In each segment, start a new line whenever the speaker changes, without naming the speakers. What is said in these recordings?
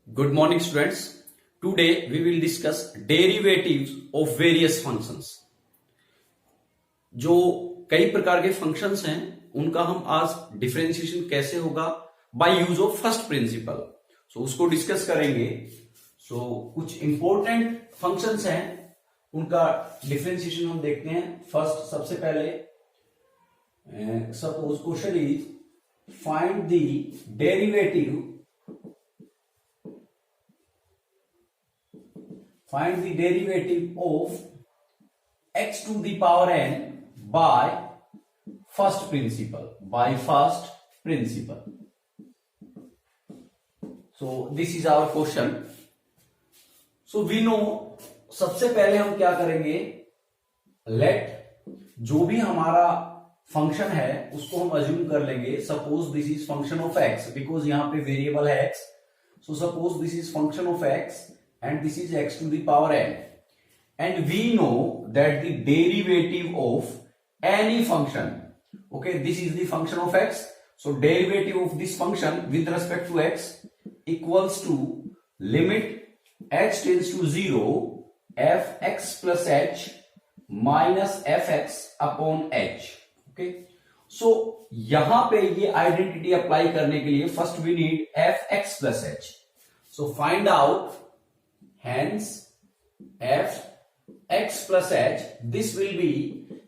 Good morning, students. Today we will discuss derivatives of various functions. जो कई प्रकार के फंक्शंस हैं उनका हम आज डिफरेंशिएशन कैसे होगा by use of first principle, उसको डिस्कस करेंगे. कुछ इंपॉर्टेंट फंक्शंस हैं उनका डिफरेंशिएशन हम देखते हैं. फर्स्ट सबसे पहले suppose question is find the derivative of x to the power n by first principle. So this is our question. So we know, सबसे पहले हम क्या करेंगे, लेट जो भी हमारा फंक्शन है उसको हम अज्यूम कर लेंगे. Suppose this is function of x, because यहां पे वेरिएबल है x. So suppose this is function of x and this is x to the power n, and we know that the derivative of any function, okay, this is the function of x, so derivative of this function with respect to x equals to limit h tends to 0 fx plus h minus fx upon h. Okay, so यहां पे ये identity apply करने के लिए first we need fx plus h. So find out, hence f x plus h, this will be,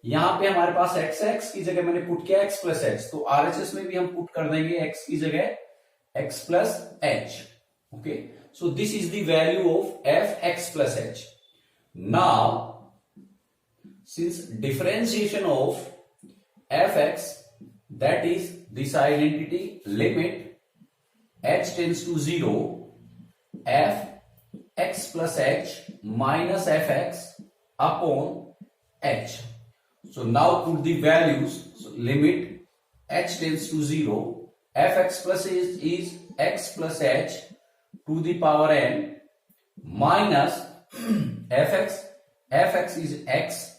यहां पे हमारे पास x की जगह मैंने पुट किया x plus h, तो RHS में भी हम पुट कर देंगे x की जगह x plus h. Okay, so this is the value of f x plus h. Now since differentiation of fx, that is this identity, limit h tends to 0 f x plus h minus fx upon h. So now put the values. So limit h tends to 0, fx plus h is x plus h to the power n minus fx is x,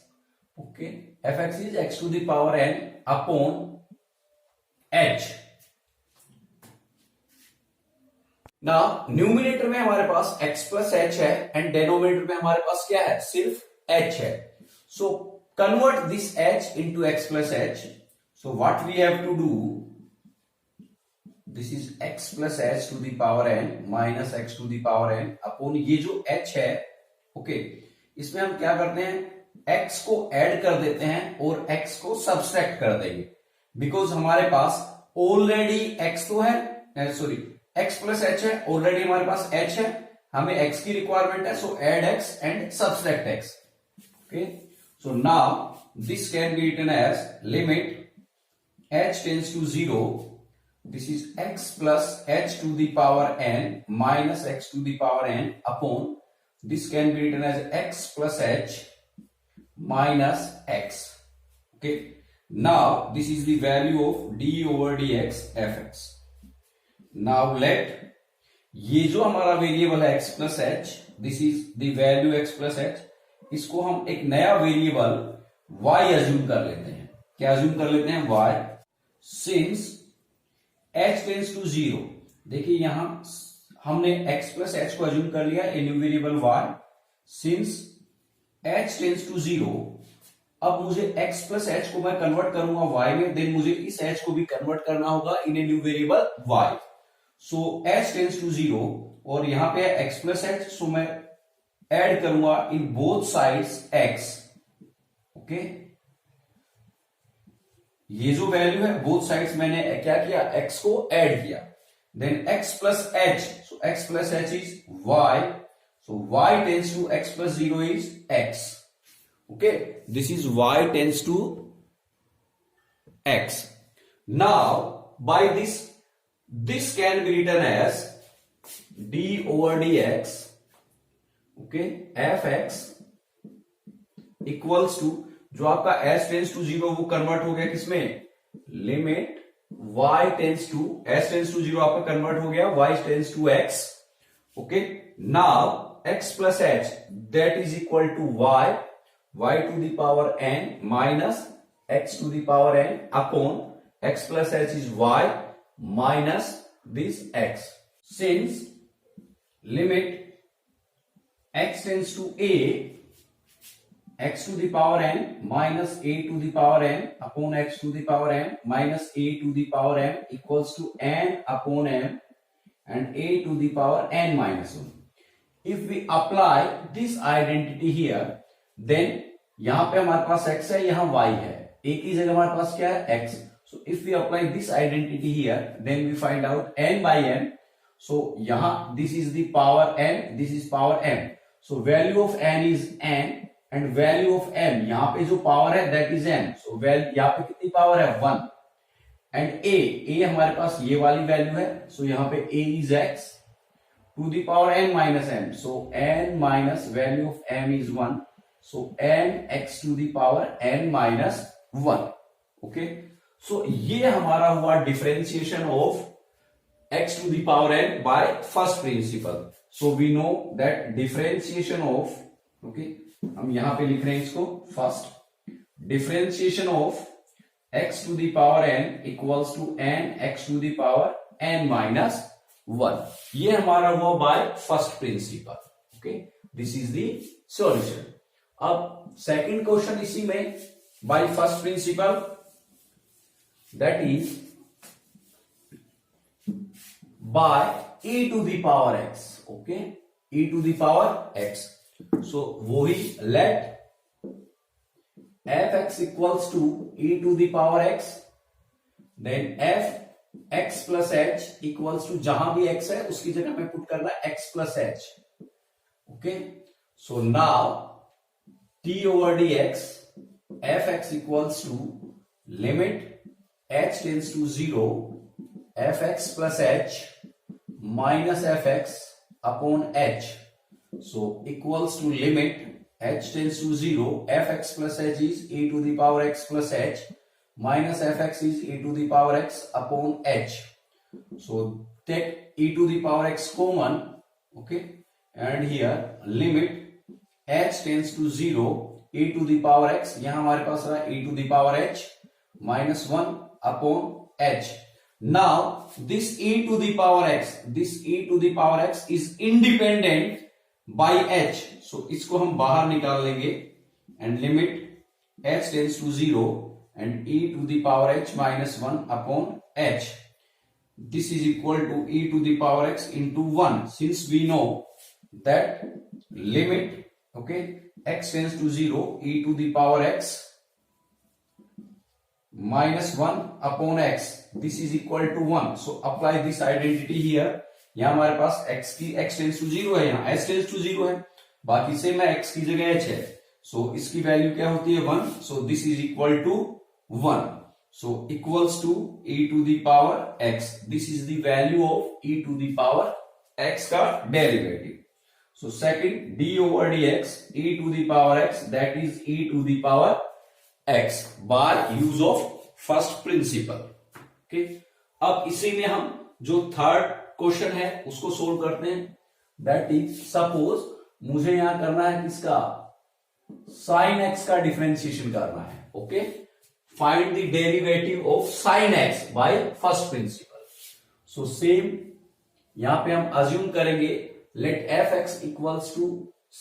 okay, fx is x to the power n upon h. ना numerator में हमारे पास x plus h है and denominator में हमारे पास क्या है, सिर्फ h है. So convert this h into x plus h. So what we have to do, this is x plus h to the power n minus x to the power n upon ये जो h है. Okay, इसमें हम क्या करते हैं, x को add कर देते हैं और x को सब्सट्रैक्ट कर देंगे, बिकॉज हमारे पास ऑलरेडी x तो है, सॉरी x प्लस एच है, ऑलरेडी हमारे पास h है, हमें x की रिक्वायरमेंट है, so add x and subtract x. Okay, so now this can be written as limit h tends to 0, this is x plus h to the power n minus x to the power n upon this can be written as x plus h minus x. Okay, now this is the value of d over dx fx. Now let ये जो हमारा variable है x plus H, this is the value x plus H, इसको हम एक नया variable y assume कर लेते हैं. क्या अज्यूम कर लेते हैं, y. Since h tends to 0, देखिए यहां हमने x प्लस एच को अज्यूम कर लिया, a new variable y. Since h tends to 0, अब मुझे x प्लस एच को मैं कन्वर्ट करूंगा y में, देन मुझे इस h को भी कन्वर्ट करना होगा in a new variable y. So h tends to 0 और यहां पे है x प्लस एच, सो मैं ऐड करूंगा in both sides x. Okay, ये जो वैल्यू है बोथ साइड्स मैंने क्या किया, x को ऐड किया, then x plus h, so x plus h is y, so y tends to x plus 0 is x. Okay, this is y tends to x. Now by this can be written as d over dx, okay, fx equals to, जो आपका h tends to 0 वो convert हो गया किसमें, limit y tends to, h tends to 0 आपका convert हो गया y tends to x. Okay, now x plus h that is equal to y to the power n minus x to the power n upon x plus h is y minus this x. Since limit x tends to a, x to the power n minus a to the power n upon x to the power n minus a to the power m equals to n upon m and a to the power n minus 1. If we apply this identity here, then यहां पे हमारे पास x है, यहां y है, a की जगह हमारे पास क्या है x. So if we apply this identity here, then we find out n by n. So यहां this is the power n, this is power m. So value of n is n and value of m, यहां पे जो power है that is n. So यहां पे कितनी power है 1 and a हमारे पास ये वाली वैल्यू है. So यहां पे a is x to the power n minus m. So n minus value of m is 1. So n x to the power n minus 1. Okay. So ये हमारा हुआ differentiation of x to the power n by first principle. So we know that differentiation of, okay, हम यहां पे लिख रहे हैं इसको first, differentiation of x to the power n equals to n x to the power n minus 1. ये हमारा हुआ by first principle. Okay, this is the solution. अब second question इसी में by first principle, that is by e to the power x. Okay, e to the power x. So वो ही let f(x) equals to e to the power x, then f(x plus h) equals to जहां भी x है उसकी जगह में put करना है x plus h. Okay, so now t over dx f(x) equals to limit h tends to 0 f(x plus h minus f(x) upon h. So equals to limit h tends to 0 f(x plus h) is e to the power x plus h minus f(x) is e to the power x upon h. So take e to the power x common. Okay, and here limit h tends to 0 e to the power x, यहां हमारे पास रहा e to the power h minus 1 upon h. Now this e to the power x, this e to the power x is independent by h. So इसको हम बाहर निकाल लेंगे and limit h tends to 0 and e to the power h minus 1 upon h. This is equal to e to the power x into 1, since we know that limit, okay, x tends to 0 e to the power x minus 1 upon x, this is equal to 1. So apply this identity here. यहां हमारे पास x tends to 0 है, यहां h tends to 0 है, बाकी से मैं x की जगह h है. So इसकी वैल्यू क्या होती है 1. So this is equal to 1. So equals to e to the power x. This is the value of e to the power x का derivative. So second, d over dx e to the power x, that is e to the power x by use of first principle. Okay, अब इसी में हम जो third question है उसको solve करते हैं. दैट इज सपोज मुझे यहां करना है किसका, साइन एक्स का डिफरेंशिएशन करना है. Okay, find the derivative of sine x by first principle. So same यहां पे हम अज्यूम करेंगे let f x equals to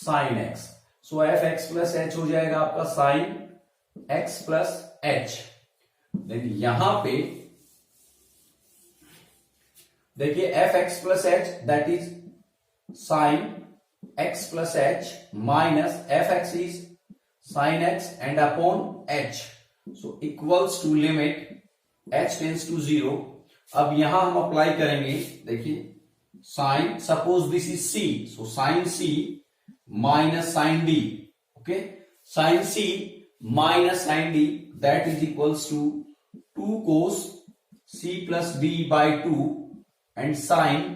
sine x. So f x plus h हो जाएगा आपका sine x plus h. Then यहां पे देखिए f x plus h that is sine x plus h minus f x is sine x and upon h. So equals to limit h tends to 0. अब यहां हम apply करेंगे, देखिए sine, suppose this is c, so sine c minus sine d. Okay, sine c minus sin d, that is equals to 2 cos c plus d by 2 and sin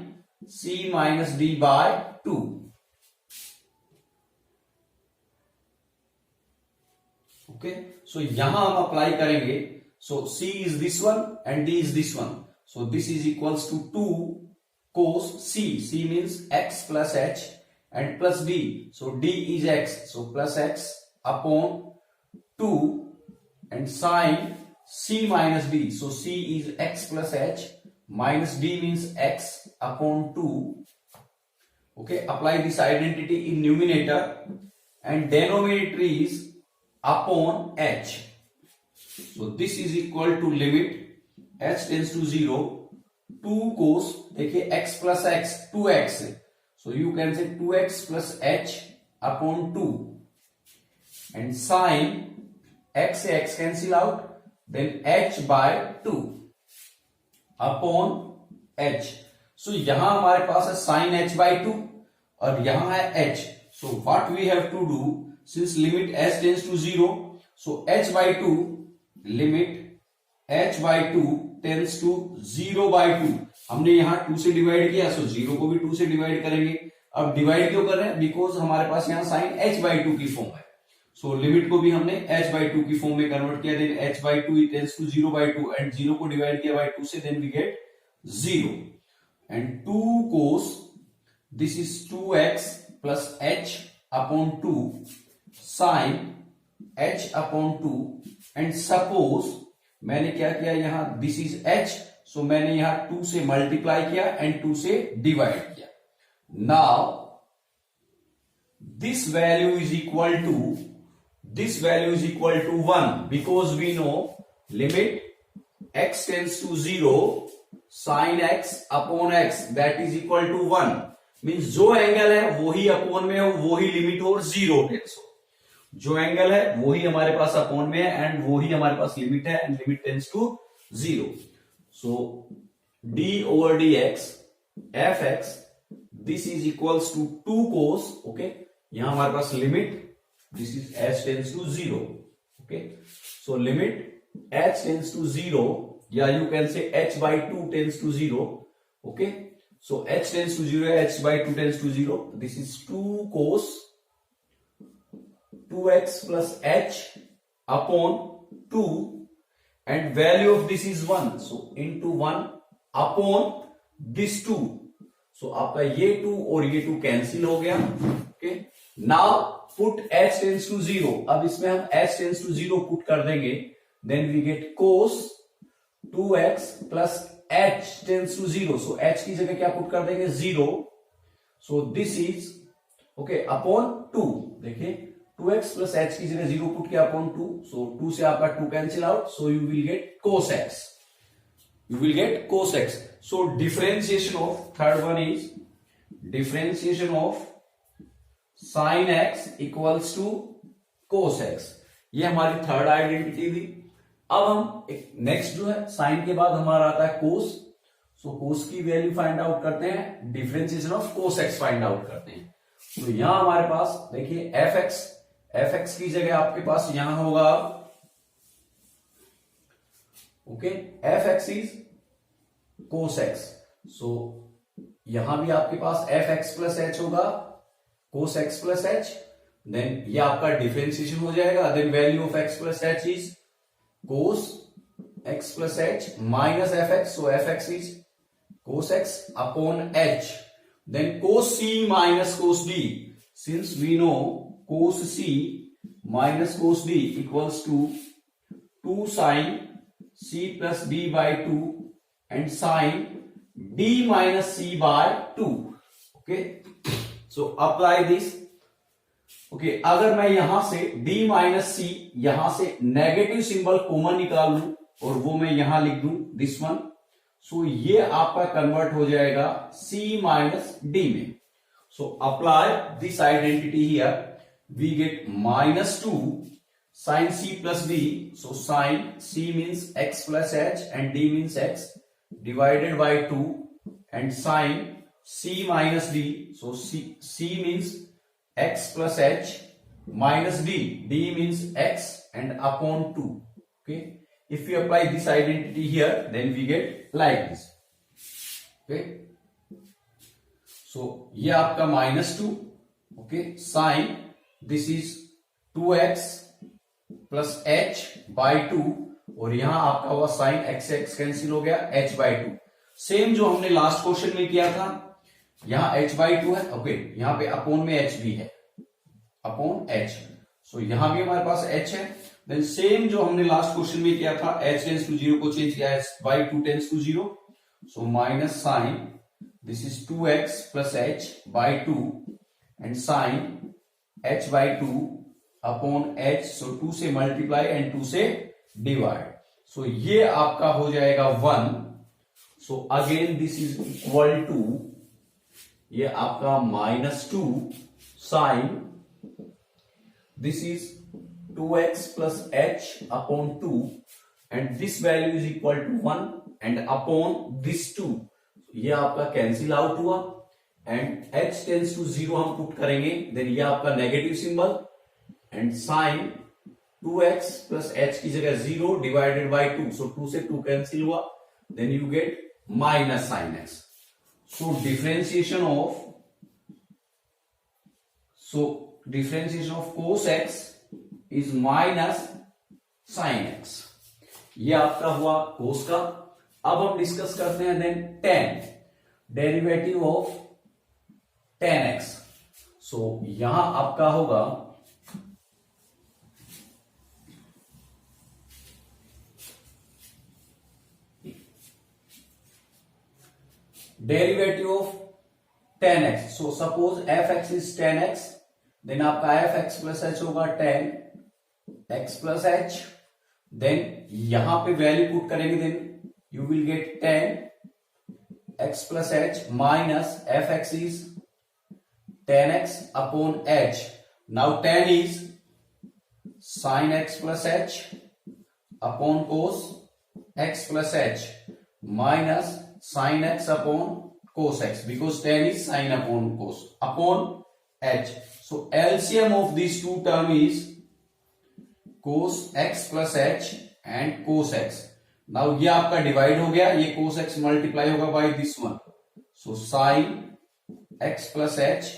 c minus d by 2. Okay, so यहां हम apply करेंगे. So c is this one and d is this one. So this is equals to 2 cos c. C means x plus h and plus d. So d is x. So plus x upon 2 and sin c minus d. So c is x plus h minus d means x upon 2. Okay, apply this identity in numerator and denominator is upon h. So this is equal to limit h tends to 0 2 cos, देखिए x plus x 2x, so you can say 2x plus h upon 2 and sin x से x cancel out, then h by 2 upon h. So यहां हमारे पास है sin h by 2 और यहां है h. So what we have to do, since limit h tends to 0, so h by 2 limit h by 2 tends to 0 by 2. हमने यहां 2 से divide किया, सो 0 को भी 2 से डिवाइड करेंगे. अब डिवाइड क्यों कर रहे हैं? बिकॉज हमारे पास यहां साइन h by 2 की फॉर्म है. सो लिमिट को भी हमने h by 2 की फॉर्म में कन्वर्ट किया, then h by 2 tends to 0 by 2 and 0 को डिवाइड किया by 2 से, then we get 0 and 2 cos this is 2x plus h upon 2 sin h upon 2 and suppose मैंने क्या किया यहां, दिस इज h, सो मैंने यहां 2 से मल्टीप्लाई किया एंड 2 से डिवाइड किया. Now this value is equal to 1 because we know limit x tends to 0 sin x upon x that is equal to 1 means जो एंगल है वो ही अपॉन में हो, वो ही लिमिट हो और 0 टेंस हो. जो एंगल है वो ही हमारे पास अपॉन में है एंड वो ही हमारे पास लिमिट है एंड लिमिट टेंस टू 0. सो d over dx fx this is equals to 2 cos. Okay, यहां हमारे पास limit this is h tends to 0. Okay, so limit h tends to 0 या you can say h by 2 tends to 0. Okay, so h tends to 0 h by 2 tends to 0. This is 2 cos 2x plus h upon 2 and value of this is 1, so into 1 upon this 2. so आपका ये 2 और ये 2 cancel हो गया. Okay, now put h tends to 0. अब इसमें हम h tends to 0 put कर देंगे, then we get cos 2x plus h tends to 0. So h की जगह क्या पुट कर देंगे 0. So this is okay upon 2. देखिए 2x plus h की जगह 0 पुट किया अपॉन 2. सो 2 से आपका 2 cancel out, so you will gate cos x. You will get cos x. So differentiation of third one is differentiation of sin x equals to cos x. ये हमारी third identity थी. अब हम एक next जो है साइन के बाद हमारा आता है cos. सो cos की वैल्यू फाइंड आउट करते हैं, differentiation of cos x find out करते हैं. तो यहां हमारे पास देखिए fx की जगह आपके पास यहां होगा okay fx is cos x. सो यहां भी आपके पास fx प्लस h होगा cos x प्लस h, देन ये आपका डिफरेंशिएशन हो जाएगा. Then value of x plus h is cos x plus h minus fx. So fx is cos x upon h. Then cos c minus cos d, since we know cos c minus cos d equals to 2 sin c plus d by 2 and sin d minus c by 2. okay, so apply this. okay, अगर मैं यहां से d minus c यहां से negative symbol common निकाल लूं और वो मैं यहां लिख दूं दिस वन, सो ये आपका कन्वर्ट हो जाएगा c minus d में. So apply this identity here, we get minus 2 sin c plus d. so sin c means x plus h and d means x divided by 2 and sin c minus d. so c means x plus h minus d means x and upon 2. okay, if we apply this identity here then we get like this. okay, so ये आपका -2. okay, sin this is 2x plus h by 2 और यहां आपका हुआ sign x x cancel हो गया h by 2. Same जो हमने लास्ट क्वेश्चन में किया था, यहां h by 2 है. ओके, यहां पे अपॉन में h भी है, अपॉन h. सो यहां भी हमारे पास h है. देन सेम जो हमने लास्ट क्वेश्चन में किया था, h टेंस टू 0 को चेंज किया, h by 2 tends to 0. So minus sine this is 2x plus h by 2 and sine h by 2 upon h, so 2 से मल्टीप्लाई एंड 2 से डिवाइड, सो ये आपका हो जाएगा 1, so again this is equal to, ये आपका -2 sine, this is 2x plus h upon 2 and this value is equal to 1 and upon this 2, ये आपका कैंसिल आउट हुआ एंड h टेंस टू 0 हम पुट करेंगे, देन ये आपका negative symbol and sine 2x plus h की जगह 0 divided by 2, सो 2 से 2 कैंसिल हुआ, then you get minus sine x, so differentiation of cos x is minus sine x, ये आपका हुआ cos का। अब हम डिस्कस करते हैं then tan, derivative of tan x, सो यहां आपका होगा derivative of tan x, so suppose fx is tan x, then आपका fx प्लस h होगा tan x plus h, then यहां पे वैल्यू पुट करेंगे, then you will get tan x plus h minus fx is tan x upon h, now tan is sin x plus h upon cos x plus h minus sin x upon cos x, because tan is sin upon cos upon h, so LCM of these two term is cos x plus h and cos x, now ये आपका divide हो गया, ये cos x multiply होगा by this one, so sin x plus h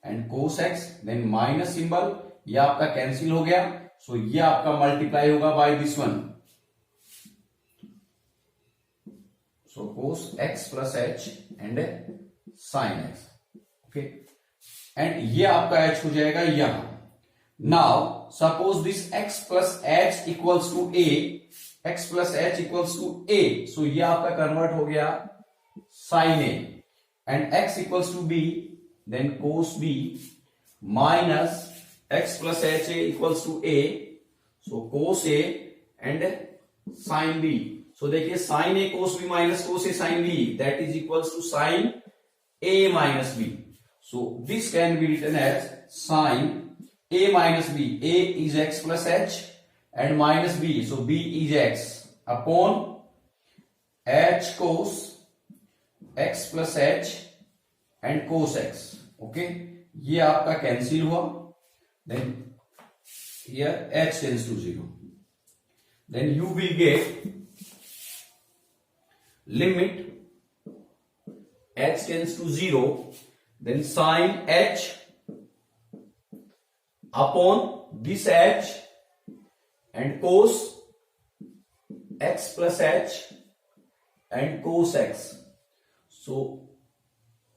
and cos x, then minus symbol, ये आपका cancel हो गया, सो ये आपका मल्टीप्लाई होगा by this one, so cos x plus h and sin x, okay, and ये आपका h हो जाएगा यहां। Now suppose this x plus h equals to a, x plus h equals to a, so ये आपका convert हो गया sin a, and x equals to b, then cos b minus x plus h equals to a, so cos a and sin b, so देखिए sin a cos b minus cos a sin b, that is equals to sin a minus b, so this can be written as sin a minus b, a is x plus h and minus b, so b is x upon h cos x plus h and cos x, okay, ये आपका cancel हुआ, then here h tends to 0, then you will get limit h tends to 0, then sin h upon this h and cos x plus h and cos x, so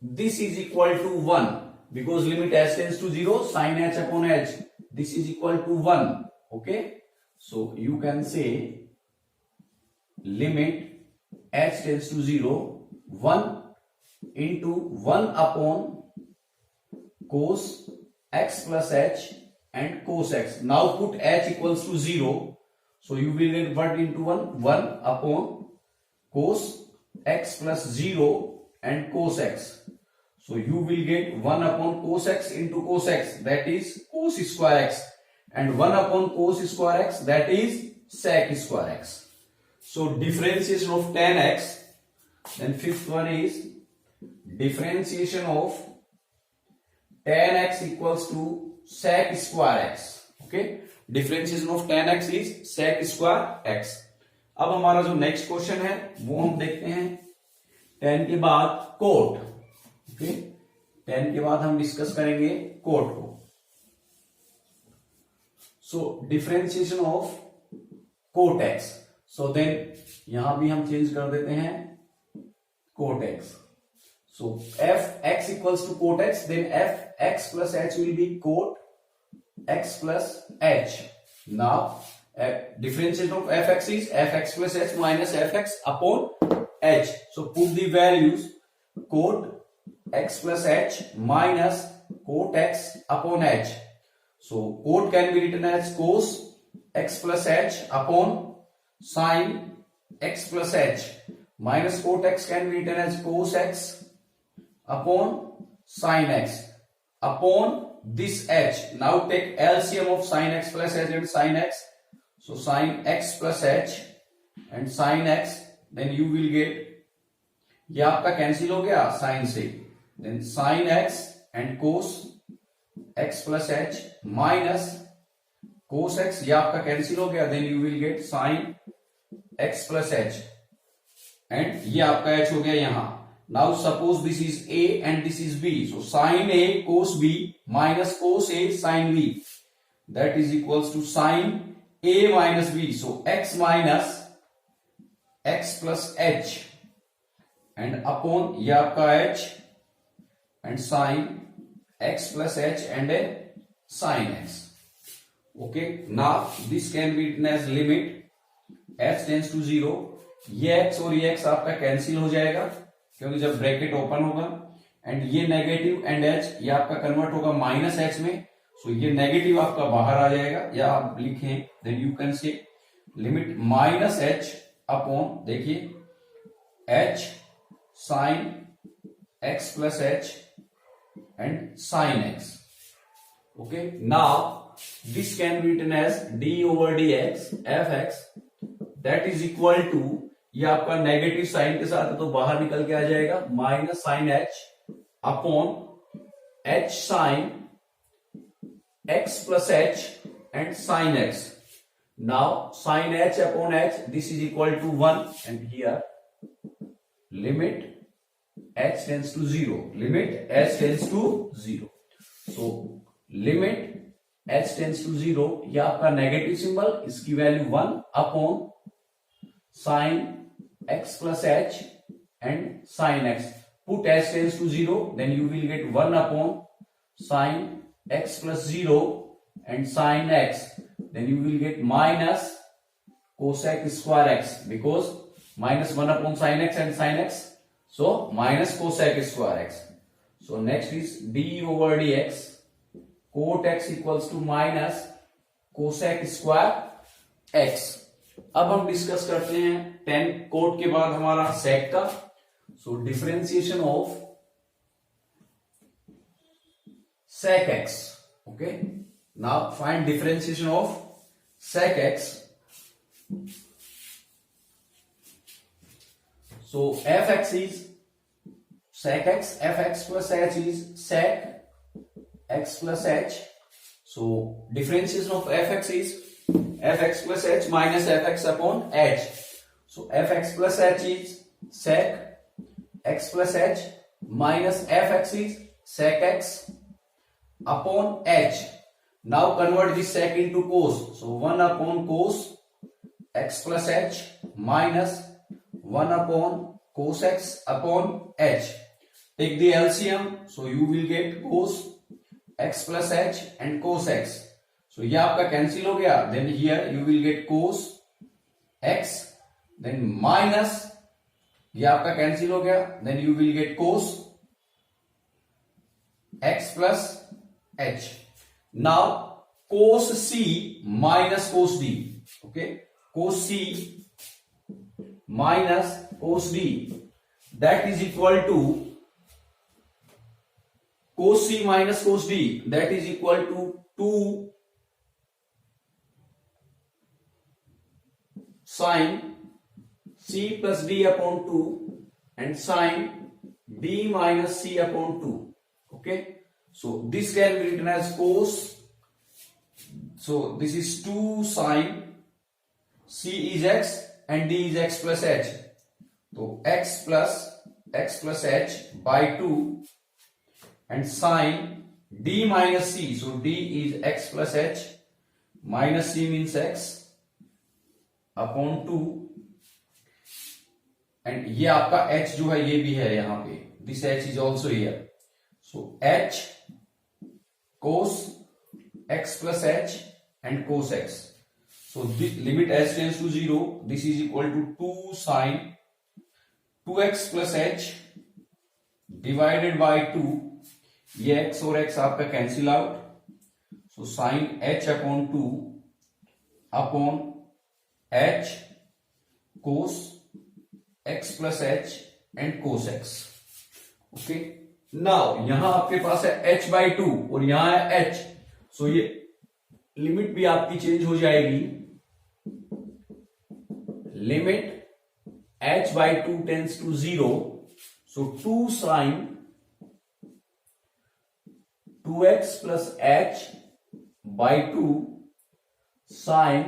this is equal to 1 because limit h tends to 0, sin h upon h, this is equal to 1, okay, so you can say limit h tends to 0, 1 into 1 upon cos x plus h and cos x, now put h equals to 0, so you will get what into 1 upon cos x plus 0 and cos x, so you will get 1 upon cos x into cos x, that is cos square x, and 1 upon cos square x, that is sec square x, so differentiation of tan x, then fifth one is differentiation of tan x equals to sec square x, okay, differentiation of tan x is sec square x। अब हमारा जो next question है वो हम देखते हैं tan के बाद कोट, ओके, tan के बाद हम डिस्कस करेंगे कोट को, so differentiation of cot x, so then यहां भी हम चेंज कर देते हैं cot x, so f x equals to cot x, then f x plus h will be cot x plus h, now differentiation of fx is fx plus h minus fx upon h, so put the values, cot x plus h minus cot x upon h. So cot can be written as cos x plus h upon sin x plus h minus cot x can be written as cos x upon sin x upon this h. Now take LCM of sin x plus h and sin x. So sin x plus h and sin x, then you will get, ये आपका cancel हो गया sin से, then sin x and cos x plus h minus cos x, ये आपका cancel हो गया, then you will get sin x plus h and ये आपका h हो गया यहां. Now suppose this is a and this is b, so sin a cos b minus cos a sin b, that is equals to sin a minus b. So x minus x plus h and upon ये आपका h and sin x plus h and a sin x. Okay, now this can be written as limit h tends to 0. ये x और ये x आपका cancel हो जाएगा क्योंकि जब ब्रैकेट ओपन होगा, एंड ये नेगेटिव एंड h ये आपका कन्वर्ट होगा माइनस h में. सो ये नेगेटिव आपका बाहर आ जाएगा, या आप लिखें then you can say limit minus h upon, देखिए h sin x plus h and sin x. Okay, now this can be written as d over dx fx, that is equal to, ये आपका negative sign के साथ है तो बाहर निकल के आ जाएगा, minus sine h upon h sine x plus h and sine x. Now sine h upon h, this is equal to 1 and here limit h tends to 0. Limit h tends to 0. So limit h tends to 0, ये आपका negative symbol, इसकी value 1 upon sine x plus h and sine x. Put h tends to 0, then you will get 1 upon sine x plus 0 and sin x. Then you will get minus cosec square x, because minus 1 upon sin x and sin x. So minus cosec square x. So next is d over dx cot x equals to minus cosec square x. अब हम discuss करते हैं tan cot के बाद हमारा sec का. So differentiation of sec x. Okay. Now find differentiation of sec x. So fx is sec x, fx plus h is sec x plus h. So differentiation of fx is fx plus h minus fx upon h. So fx plus h is sec x plus h minus fx is sec x upon h. Now convert this sec into cos. So 1 upon cos x plus h minus 1 upon cos x upon h. Take the LCM, so you will get cos x plus h and cos x. So ये आपका cancel हो गया, then here you will get cos x, then minus, ये आपका cancel हो गया, then you will get cos x plus h. Now cos c minus cos d. Okay, cos c minus cos d, that is equal to cos c minus cos d, that is equal to 2 sin c plus d upon 2 and sin d minus c upon 2. Okay, so this can be written as cos, so this is 2 sin c is x and d is x plus h. So x plus h by 2 and sin d minus c. So d is x plus h minus c means x upon 2 and ये आपका h जो है ये भी है यहाँ पे, this h is also here. So h cos x plus h and cos x. So this limit h tends to 0, this is equal to 2 sin 2x plus h divided by 2, ये x और x आपका cancel out, so sine h upon 2 upon h cos x plus h and cos x। Okay, now यहां आपके पास है h by 2 और यहां है h, सो ये लिमिट भी आपकी चेंज हो जाएगी। Limit h by 2 tends to 0, so 2 sine 2x plus h by 2 sine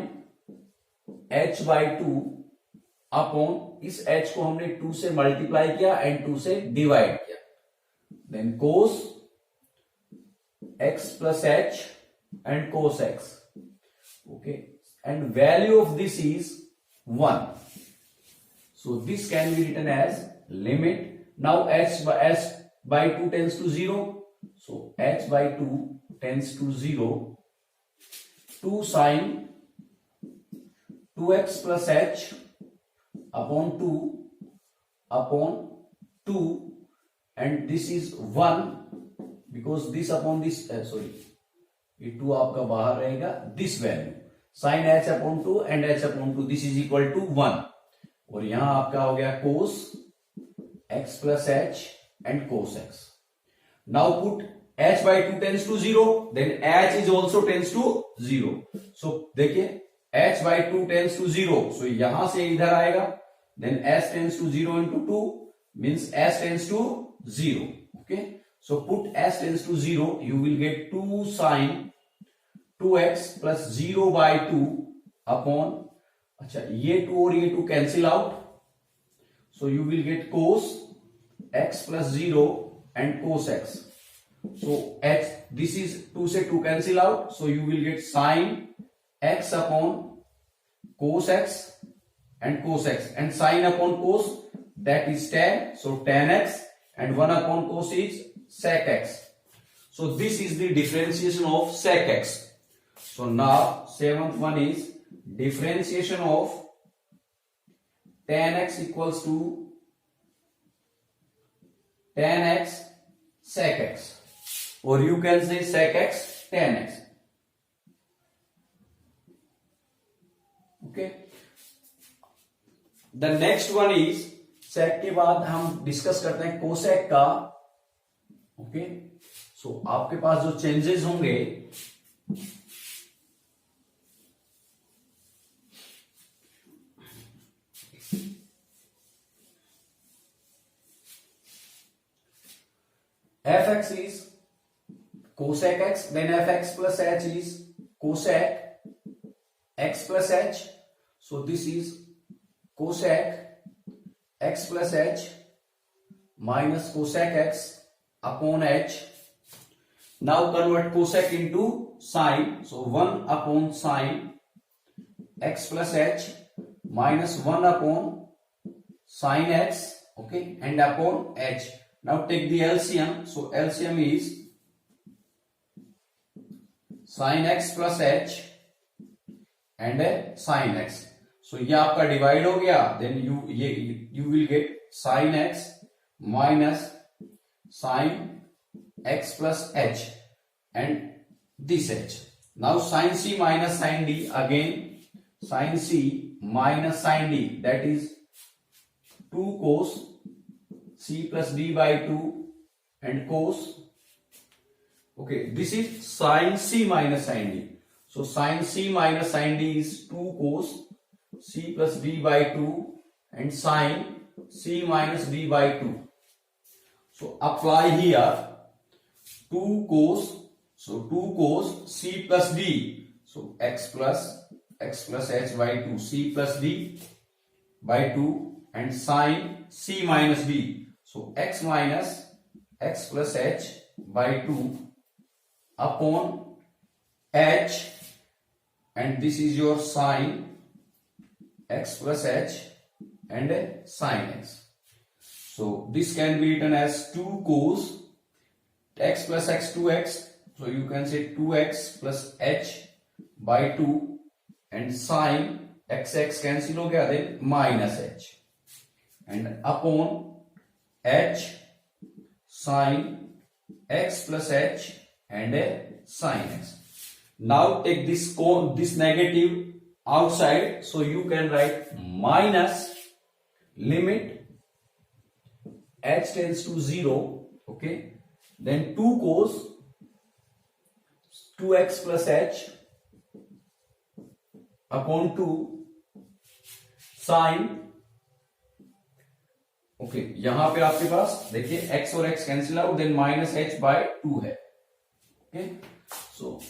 h by 2 upon इस h को हमने 2 से मल्टीप्लाई किया एंड 2 से डिवाइड किया, then cos x plus h and cos x। Okay, and value of this is 1, so this can be written as limit, now h by 2 tends to 0, so h by 2 tends to 0, 2 sin 2x plus h upon 2 upon 2, and this is 1 because this upon this sorry, ये 2 आपका बाहर रहेगा, this value sin h upon 2 and h upon 2, this is equal to 1, और यहां आपका हो गया cos x plus h and cos x। now put h by 2 tends to 0, then h is also tends to 0, so देखिए h by 2 tends to 0, so यहां से इधर आएगा, then h tends to 0 into 2 means h tends to 0। okay, so put h tends to 0, you will get 2 sin 2x plus 0 by 2 upon, अच्छा ये 2 और ये 2 cancel out, so you will gate cos x plus 0 and cos x, so h this is 2 से 2 cancel out, so you will gate sign x upon cos x and cos x, and sine upon cos that is tan, so tan x, and 1 upon cos is sec x, so this is the differentiation of sec x। so now seventh one is differentiation of tan x equals to tan x sec x, or you can say sec x tan x। okay, the next one is sec के बाद हम discuss करते हैं cosec का। Okay, सो आपके पास जो changes होंगे, fx is cosec x, then fx plus h is cosec x plus h, so this is cosec x plus h minus cosec x upon h। now convert cosec into sine, so 1 upon sine x plus h minus 1 upon sine x, okay, and upon h। now take the LCM, so LCM is sin x plus h and sin x, so ये आपका divide हो गया, then you will get sin x minus sin x plus h and this h। now sin c minus sin d, again sin c minus sin d, that is 2 cos c plus d by 2 and cos, okay, this is sin c minus sin d, so sin c minus sin d is 2 cos c plus d by 2 and sin c minus d by 2, so apply here 2 cos, so 2 cos c plus d, so x plus h by 2 c plus d by 2 and sin c minus d, so x minus x plus h by 2 upon h, and this is your sin x plus h and sin x, so this can be written as 2 cos x plus x 2x, so you can say 2x plus h by 2 and sin x cancel हो गया, then minus h and upon h sin x plus h and a sin x. Now take this negative outside, so you can write minus limit h tends to 0, okay, then 2 cos 2x plus h upon 2 sin, okay यहां पे आपके पास देखिए x और x cancel out, then minus h by 2 है, okay, so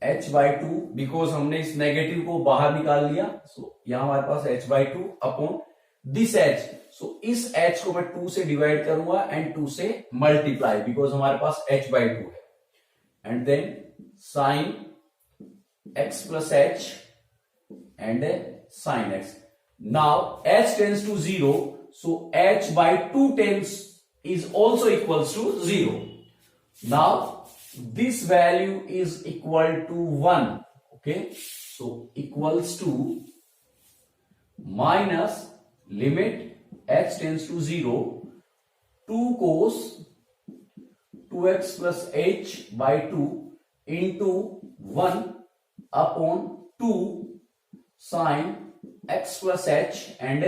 h by 2 because हमने इस negative को बाहर निकाल लिया, सो यहां हमारे पास h by 2 upon this h, so इस h को मैं 2 से डिवाइड करूंगा एंड 2 से मल्टीप्लाई बिकॉज हमारे पास h बाय 2 है, and then sine x plus h and sine x. Now h tends to 0, so h by 2 tens is also equals to 0. Now this value is equal to 1, okay, so equals to minus limit h tends to 0, 2 cos 2x plus h by 2 into 1 upon 2 sin x plus h and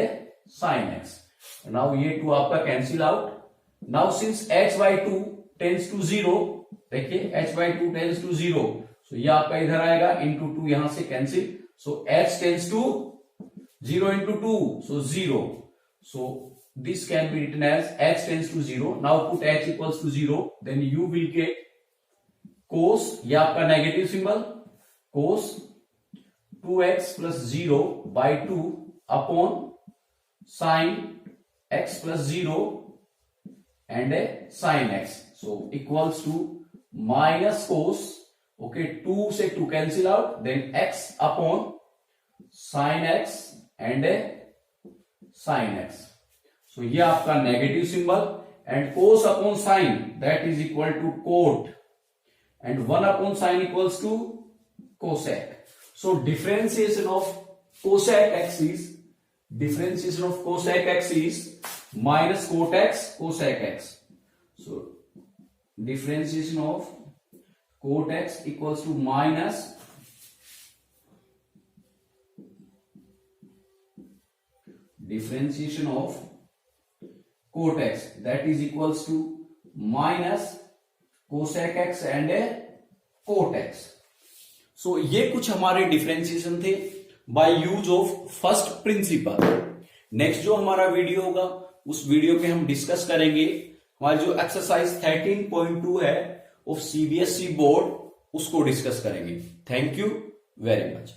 sin x. Now ये 2 आपका cancel out. Now since h by 2 tends to 0, देखिए h by 2 tends to 0, so ये आपका इधर आएगा into 2 यहां से cancel, so h tends to 0 into 2, so 0, so this can be written as h tends to 0. Now put h equals to 0, then you will get cos, ये आपका negative symbol, cos 2x plus 0 by 2 upon sin x plus 0 and a sin x, so equals to minus cos, okay, 2 से 2 cancel out, then x upon sin x and a sin x, so ये आपका negative symbol, and cos upon sin that is equal to cot, and 1 upon sin equals to cosec. So differentiation of cosec x is minus cot x cosec x. So differentiation of cot x equals to minus differentiation of cot x, that is equals to minus cosec x and a cot x. So ये कुछ हमारे differentiation थे by use of first principle. Next जो हमारा video होगा उस video पे हम डिस्कस करेंगे हमारी जो एक्सरसाइज 13.2 है ऑफ सीबीएसई बोर्ड, उसको डिस्कस करेंगे. Thank you very much.